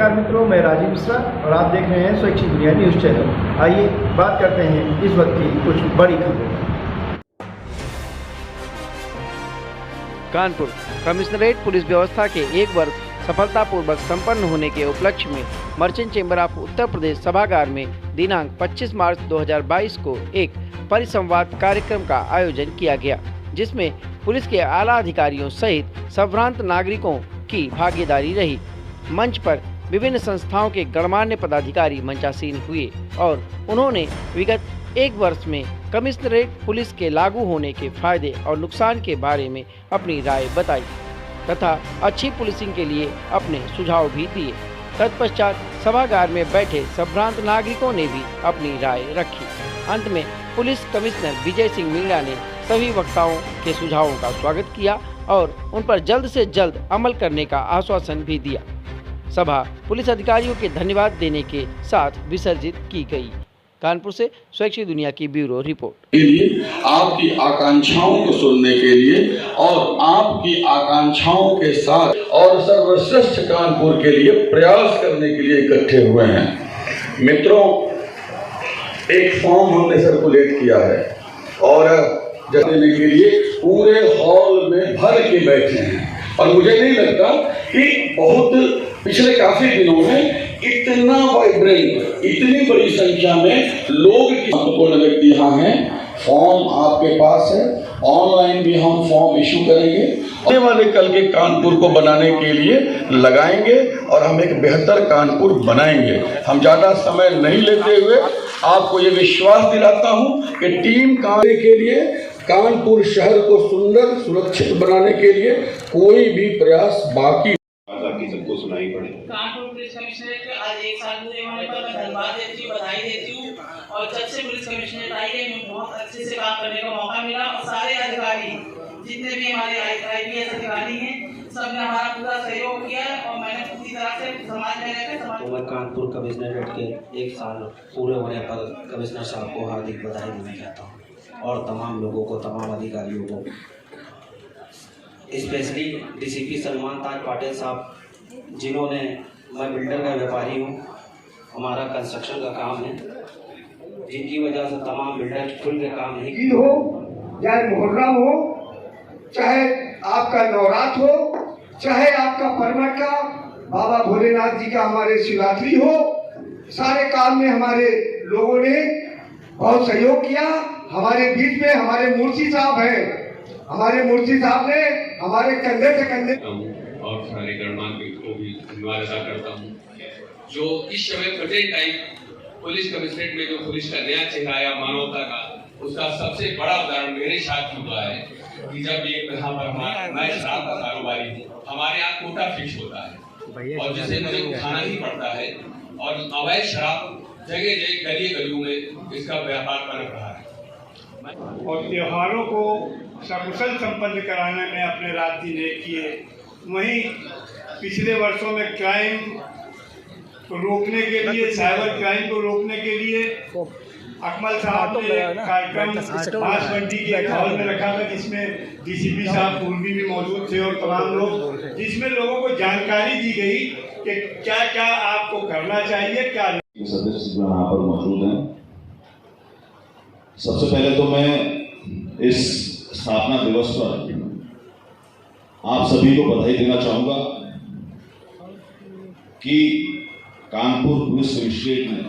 नमस्कार मित्रों, मैं राजीव मिश्रा और आप देख रहे हैं स्वैच्छिक दुनिया न्यूज़ चैनल। आइए बात करते हैं इस वक्त की कुछ बड़ी खबरें। कानपुर कमिश्नरेट पुलिस व्यवस्था के 1 वर्ष सफलतापूर्वक संपन्न होने के उपलक्ष्य में merchant chamber of Uttar Pradesh सभागार में दिनांक 25 मार्च 2022 को एक परिसंवाद कार्यक्रम का आयोजन किया गया, जिसमें पुलिस के आला अधिकारियों सहित संभ्रांत नागरिकों की भागीदारी रही। मंच पर विभिन्न संस्थाओं के गणमान्य पदाधिकारी मंचासीन हुए और उन्होंने विगत 1 वर्ष में कमिश्नरेट पुलिस के लागू होने के फायदे और नुकसान के बारे में अपनी राय बताई तथा अच्छी पुलिसिंग के लिए अपने सुझाव भी दिए। तत्पश्चात सभागार में बैठे संभ्रांत नागरिकों ने भी अपनी राय रखी। अंत में पुलिस कमिश्नर विजय सिंह मीणा ने सभी वक्ताओं के सुझावों का स्वागत किया और उन पर जल्द से जल्द अमल करने का आश्वासन भी दिया। सभा पुलिस अधिकारियों के धन्यवाद देने के साथ विसर्जित की गई। कानपुर से स्वैच्छिक दुनिया की ब्यूरो रिपोर्ट। के लिए आपकी आकांक्षाओं को सुनने के लिए और आपकी आकांक्षाओं के साथ और सर्वश्रेष्ठ कानपुर के लिए प्रयास करने के लिए इकट्ठे हुए हैं। मित्रों, एक फॉर्म हमने सर्कुलेट किया है और देने के लिए पूरे हॉल में भर के बैठे हैं और मुझे नहीं लगता कि बहुत पिछले काफी दिनों में इतना वाइब्रेंट, इतनी बड़ी संख्या में लोग महत्वपूर्ण व्यक्ति यहाँ हैं। फॉर्म आपके पास है, ऑनलाइन भी हम फॉर्म इशू करेंगे। आने वाले कल के कानपुर को बनाने के लिए लगाएंगे और हम एक बेहतर कानपुर बनाएंगे। हम ज्यादा समय नहीं लेते हुए आपको ये विश्वास दिलाता हूँ कि टीम काम के लिए कानपुर शहर को सुंदर सुरक्षित बनाने के लिए कोई भी प्रयास बाकी सबको सुनाई पड़े। कानपुर पुलिस कमिश्नरेट के आज 1 साल पूरे होने पर मैं धन्यवाद देती हूँ, बधाई देती हूँ और जब से पुलिस कमिश्नरेट आई है मुझे बहुत अच्छे से काम करने का मौका मिला और सारे अधिकारी जितने भी हमारे IPS अधिकारी हैं सबने हमारा पूरा सहयोग किया और मैंने पूरी तरह से समाज में रहकर मैं कानपुर कमिश्नरेट के 1 साल पूरे होने पर कमिश्नर साहब को हार्दिक बधाई देना चाहता हूँ और तमाम लोगों को, तमाम अधिकारियों को, स्पेशली DCP सलमान ताज पाटिल साहब जिन्होंने, मैं बिल्डर का व्यापारी हूँ, हमारा कंस्ट्रक्शन का काम है, जिनकी वजह से तमाम बिल्डर खुल के काम नहीं ईद हो, चाहे मुहर्रम हो, चाहे आपका नवरात्र हो, चाहे आपका परमट का बाबा भोलेनाथ जी का हमारे शिवरात्रि हो, सारे काम में हमारे लोगों ने बहुत सहयोग किया। हमारे बीच में हमारे मुर्शी साहब हैं, हमारे मुर्शी साहब ने हमारे कंधे से कंधे और सारे गणमान्य को भी धन्यवाद अदा करता हूँ जो इस समय प्रेजेंट टाइम पुलिस कमिश्नरेट में जो पुलिस का नया चेहरा आया मानवता का, उसका सबसे बड़ा उदाहरण मेरे साथ हुआ है कि जब ये यहाँ पर मैं शराब का कारोबारी हूँ, हमारे यहाँ कोटा फिक्स होता है और जिसे मुझे उठाना ही पड़ता है और अवैध शराब जगह जगह गली गलियों में इसका व्यापार पनप रहा है और त्योहारों को सकुशल संपन्न कराने में अपने रात दिन एक किए। वहीं पिछले वर्षों में क्राइम को रोकने के लिए, साइबर क्राइम को रोकने के लिए अकमल साहब ने कार्यक्रम बांसबंडी के हॉल में रखा था, जिसमें DCP साहब पूर्वी भी मौजूद थे और तमाम लोग, जिसमें लोगों को जानकारी दी गई कि क्या क्या आपको करना चाहिए, क्या सदस्य जो यहाँ पर मौजूद हैं। सबसे पहले तो मैं इस स्थापना दिवस पर आप सभी को बधाई देना चाहूंगा कि कानपुर पुलिस कमिश्नरेट ने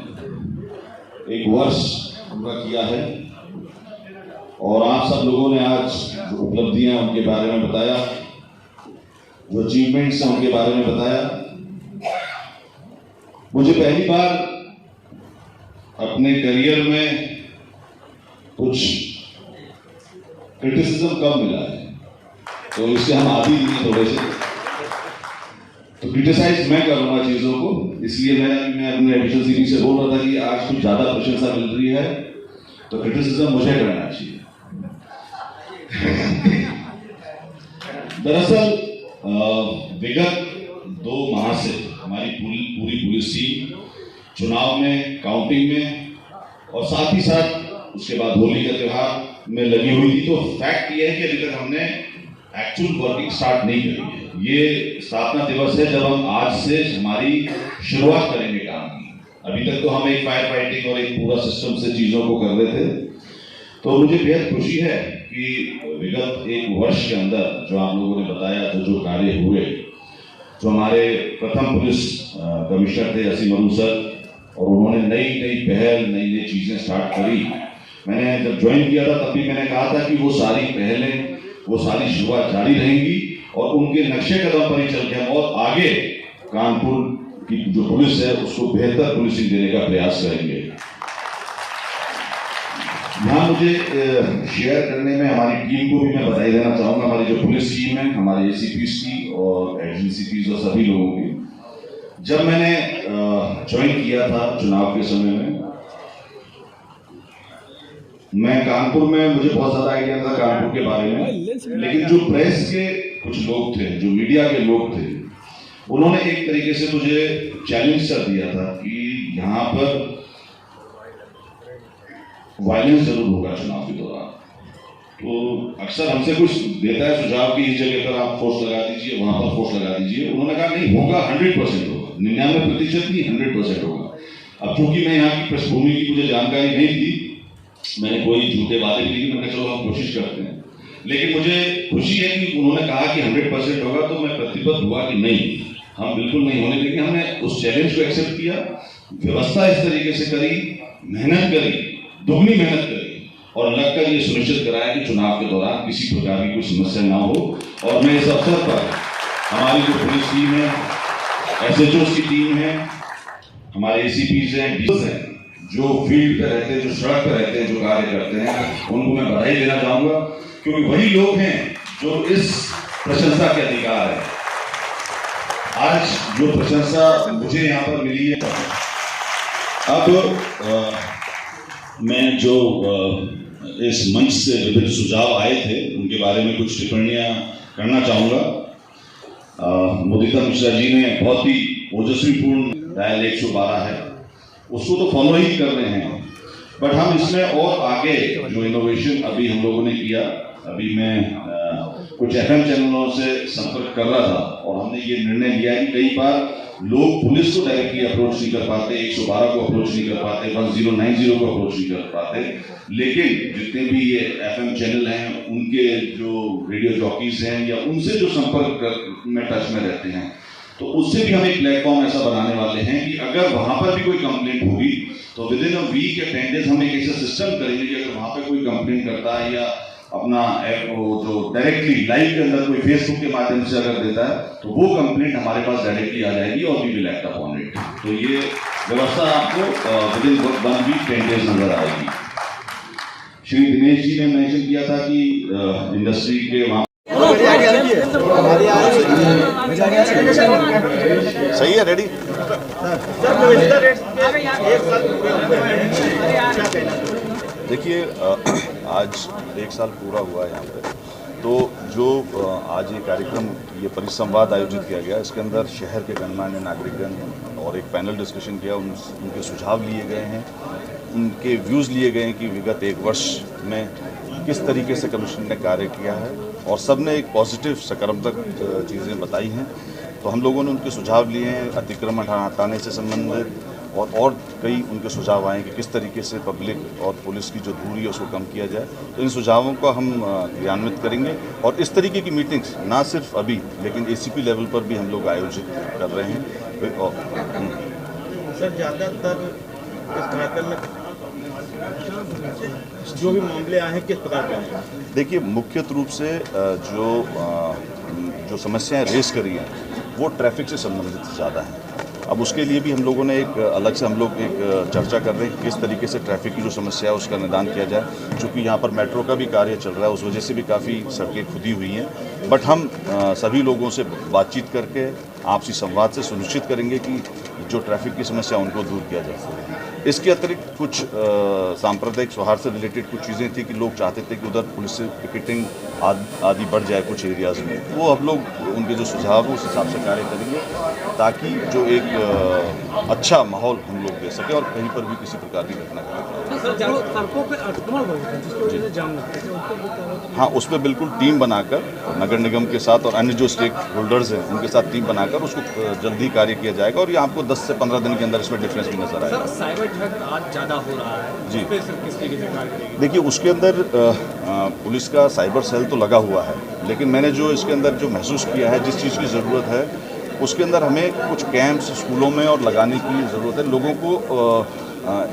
1 वर्ष पूरा किया है और आप सब लोगों ने आज जो उपलब्धियां उनके बारे में बताया, जो अचीवमेंट्स हैं उनके बारे में बताया। मुझे पहली बार अपने करियर में कुछ क्रिटिसिज्म कम मिला है, तो इससे हम आदि नहीं थोड़े से, तो क्रिटिसाइज मैं करूंगा चीजों को, इसलिए मैं अपने एफिशिएंसी से बोल रहा था कि आज कुछ ज्यादा प्रशंसा मिल रही है तो क्रिटिसिज्म मुझे करना चाहिए। दरअसल विगत 2 माह से हमारी पूरी पुलिस टीम चुनाव में, काउंटिंग में और साथ ही साथ उसके बाद होली का त्योहार में लगी हुई थी। तो फैक्ट ये है कि अभी तक हमने एक्चुअल वर्किंग स्टार्ट नहीं करी है। ये स्थापना दिवस है जब हम आज से हमारी शुरुआत करेंगे काम की। अभी तक तो हम एक फायर फाइटिंग और एक पूरा सिस्टम से चीजों को कर रहे थे। तो मुझे बेहद खुशी है कि विगत एक वर्ष के अंदर जो आप लोगों ने बताया जो कार्य हुए, जो हमारे प्रथम पुलिस कमिश्नर थे असीम अरू सर, और उन्होंने नई पहल नई चीजें स्टार्ट करी। मैंने जब ज्वाइन किया था तब भी मैंने कहा था कि वो सारी पहलें, वो सारी शुरुआत जारी रहेंगी और उनके नक्शे कदम पर ही चल के हम और आगे कानपुर की जो पुलिस है उसको बेहतर पुलिसिंग देने का प्रयास करेंगे। यहाँ मुझे शेयर करने में हमारी टीम को भी मैं बधाई देना चाहूंगा। हमारी जो पुलिस टीम है, हमारे एसीपीज की और एडीसीपीज और सभी लोगों की। जब मैंने ज्वाइन किया था चुनाव के समय में, मैं कानपुर में, मुझे बहुत ज्यादा आइडिया था कानपुर के बारे में, लेकिन जो प्रेस के कुछ लोग थे, जो मीडिया के लोग थे, उन्होंने एक तरीके से मुझे चैलेंज कर दिया था कि यहाँ पर वायलेंस जरूर होगा चुनाव के दौरान। तो अक्सर हमसे कुछ देता है सुझाव कि इस जगह पर आप फोर्स लगा दीजिए, वहां पर फोर्स लगा दीजिए। उन्होंने कहा नहीं होगा, 100% होगा, 99% नहीं 100% होगा। अब चूंकि मैं यहाँ की पृष्ठभूमि की मुझे जानकारी नहीं थी, मैंने कोई झूठे वादे नहीं किए। मैंने कहा चलो हम कोशिश करते हैं। लेकिन मुझे खुशी है कि उन्होंने कहा कि 100% होगा, तो मैं प्रतिबद्ध हुआ कि नहीं, हम बिल्कुल नहीं होने देंगे। हमने उस चैलेंज को एक्सेप्ट किया, व्यवस्था इस तरीके से करी, मेहनत करी, दुगनी मेहनत करी और लगकर ये सुनिश्चित कराया कि चुनाव के दौरान किसी प्रकार की कोई समस्या ना हो। और मैं इस अवसर पर हमारी जो पुलिस टीम है, SHO की टीम है, हमारे ACPs हैं, DCs हैं, जो फील्ड पे रहते हैं, जो सड़क पे रहते हैं, जो कार्य करते हैं, उनको मैं बधाई देना चाहूंगा, क्योंकि वही लोग हैं जो इस प्रशंसा के अधिकार है। आज जो प्रशंसा मुझे यहाँ पर मिली है, अब मैं जो इस मंच से विभिन्न सुझाव आए थे उनके बारे में कुछ टिप्पणियां करना चाहूंगा। मुदिता मिश्रा जी ने बहुत ही ओजस्वीपूर्ण डायल 112 है, उसको तो फॉलो ही कर रहे हैं, बट हम इसमें और आगे जो इनोवेशन अभी हम लोगों ने किया, अभी मैं कुछ FM चैनलों से संपर्क कर रहा था और हमने ये निर्णय लिया कि कई बार लोग पुलिस को डायरेक्टली अप्रोच नहीं कर पाते, 112 को अप्रोच नहीं कर पाते, 1090 को अप्रोच नहीं कर पाते, लेकिन जितने भी ये FM चैनल हैं, उनके जो रेडियो जॉकीज हैं या उनसे जो संपर्क में टच में रहते हैं, तो उससे भी हम एक प्लेटफॉर्म ऐसा बनाने वाले हैं कि अगर वहां पर भी कोई कंप्लेंट होगी तो विद इन अ वीक या 10 डेज हम एक ऐसा सिस्टम करेंगे कि अगर वहां पर कोई कंप्लेंट करता है या अपना जो डायरेक्टली लाइव के अंदर कोई फेसबुक के माध्यम से अगर देता है तो वो कंप्लेंट हमारे पास डायरेक्टली आ जाएगी और we will act upon it. तो ये व्यवस्था आपको विद इन 1 वीक 10 डेज नजर आएगी। श्री दिनेश जी ने मेंशन किया था कि इंडस्ट्री के वहां सही है, रेडी देखिए, आज 1 साल पूरा हुआ है यहाँ पे, तो जो आज ये कार्यक्रम, ये परिसंवाद आयोजित किया गया, इसके अंदर शहर के गणमान्य नागरिकगण और एक पैनल डिस्कशन किया, उनके सुझाव लिए गए हैं, उनके व्यूज़ लिए गए हैं कि विगत 1 वर्ष में किस तरीके से कमीशन ने कार्य किया है, और सब ने एक पॉजिटिव सकारात्मक चीज़ें बताई हैं। तो हम लोगों ने उनके सुझाव लिए हैं अतिक्रमण हटाने से संबंधित, और कई उनके सुझाव आए कि किस तरीके से पब्लिक और पुलिस की जो दूरी है उसको कम किया जाए। तो इन सुझावों को हम क्रियान्वित करेंगे और इस तरीके की मीटिंग्स ना सिर्फ अभी लेकिन ACP लेवल पर भी हम लोग आयोजित कर रहे हैं। सर, ज़्यादातर इस कार्यक्रम में जो भी मामले आए हैं किस प्रकार के आए हैं? देखिए, मुख्य रूप से जो समस्याएं रेस करी हैं वो ट्रैफिक से संबंधित ज़्यादा हैं। अब उसके लिए भी हम लोगों ने एक अलग से एक चर्चा कर रहे हैं कि किस तरीके से ट्रैफिक की जो समस्या है उसका निदान किया जाए। क्योंकि यहाँ पर मेट्रो का भी कार्य चल रहा है, उस वजह से भी काफ़ी सड़कें खुदी हुई हैं। बट हम सभी लोगों से बातचीत करके आपसी संवाद से सुनिश्चित करेंगे कि जो ट्रैफिक की समस्या उनको दूर किया जाए। इसके अतिरिक्त कुछ सांप्रदायिक सौहार्द से रिलेटेड कुछ चीज़ें थी कि लोग चाहते थे कि उधर पुलिस से पिकेटिंग आदि बढ़ जाए कुछ एरियाज़ में। वो हम लोग उनके जो सुझाव हैं उस हिसाब से कार्य करेंगे ताकि जो एक अच्छा माहौल हम लोग दे सकें और कहीं पर भी किसी प्रकार की घटना घटे। हाँ, उस पर बिल्कुल टीम बनाकर नगर निगम के साथ और अन्य जो स्टेक होल्डर्स हैं उनके साथ टीम बनाकर उसको जल्दी कार्य किया जाएगा और ये आपको 10 से 15 दिन के अंदर इसमें डिफरेंस भी नजर आएगा। साइबर ठग आज ज़्यादा हो रहा है जी, किस तरीके से कार्य करेगी? देखिए, उसके अंदर पुलिस का साइबर सेल तो लगा हुआ है, लेकिन मैंने जो इसके अंदर जो महसूस किया है, जिस चीज़ की ज़रूरत है उसके अंदर हमें कुछ कैंप्स स्कूलों में और लगाने की ज़रूरत है। लोगों को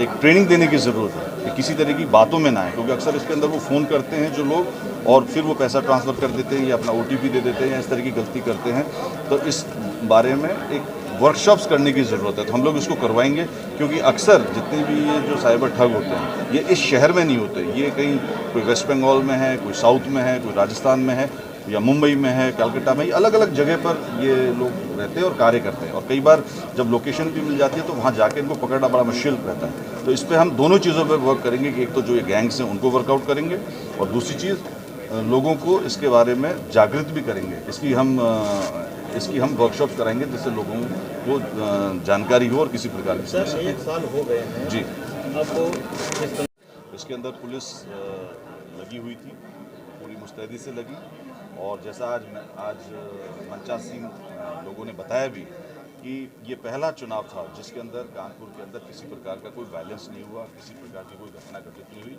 एक ट्रेनिंग देने की ज़रूरत है कि किसी तरह की बातों में ना आए, क्योंकि अक्सर इसके अंदर वो फ़ोन करते हैं जो लोग और फिर वो पैसा ट्रांसफ़र कर देते हैं या अपना OTP दे देते हैं या इस तरह की गलती करते हैं। तो इस बारे में एक वर्कशॉप्स करने की ज़रूरत है, तो हम लोग इसको करवाएंगे, क्योंकि अक्सर जितने भी ये जो साइबर ठग होते हैं ये इस शहर में नहीं होते, ये कहीं कोई वेस्ट बंगाल में है, कोई साउथ में है, कोई राजस्थान में है या मुंबई में है, कलकत्ता में, अलग अलग जगह पर ये लोग रहते हैं और कार्य करते हैं। और कई बार जब लोकेशन भी मिल जाती है तो वहाँ जाके इनको पकड़ना बड़ा मुश्किल रहता है। तो इस पर हम दोनों चीज़ों पर वर्क करेंगे कि एक तो जो ये गैंग्स हैं उनको वर्कआउट करेंगे और दूसरी चीज़ लोगों को इसके बारे में जागृत भी करेंगे। इसकी हम वर्कशॉप कराएंगे जिससे लोगों को जानकारी हो और किसी प्रकार की सर 1 साल हो गए हैं जी। अब इसके अंदर पुलिस लगी हुई थी, पूरी मुस्तैदी से लगी, और जैसा आज मनचास सिंह लोगों ने बताया भी कि ये पहला चुनाव था जिसके अंदर कानपुर के अंदर किसी प्रकार का कोई वायलेंस नहीं हुआ, किसी प्रकार की कोई घटना घटित नहीं हुई,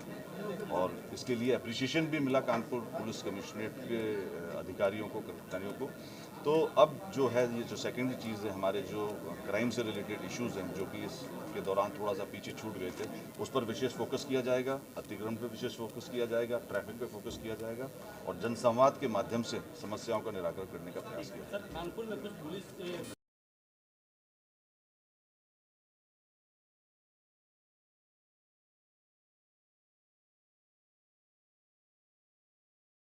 और इसके लिए अप्रिसिएशन भी मिला कानपुर पुलिस कमिश्नरेट के अधिकारियों को, कर्मचारियों को। तो अब जो है ये जो सेकेंडरी चीज़ है, हमारे जो क्राइम से रिलेटेड इश्यूज़ हैं जो कि इसके दौरान थोड़ा सा पीछे छूट गए थे, उस पर विशेष फोकस किया जाएगा, अतिक्रमण पर विशेष फोकस किया जाएगा, ट्रैफिक पे फोकस किया जाएगा और जनसंवाद के माध्यम से समस्याओं का निराकरण करने का प्रयास किया जाएगा।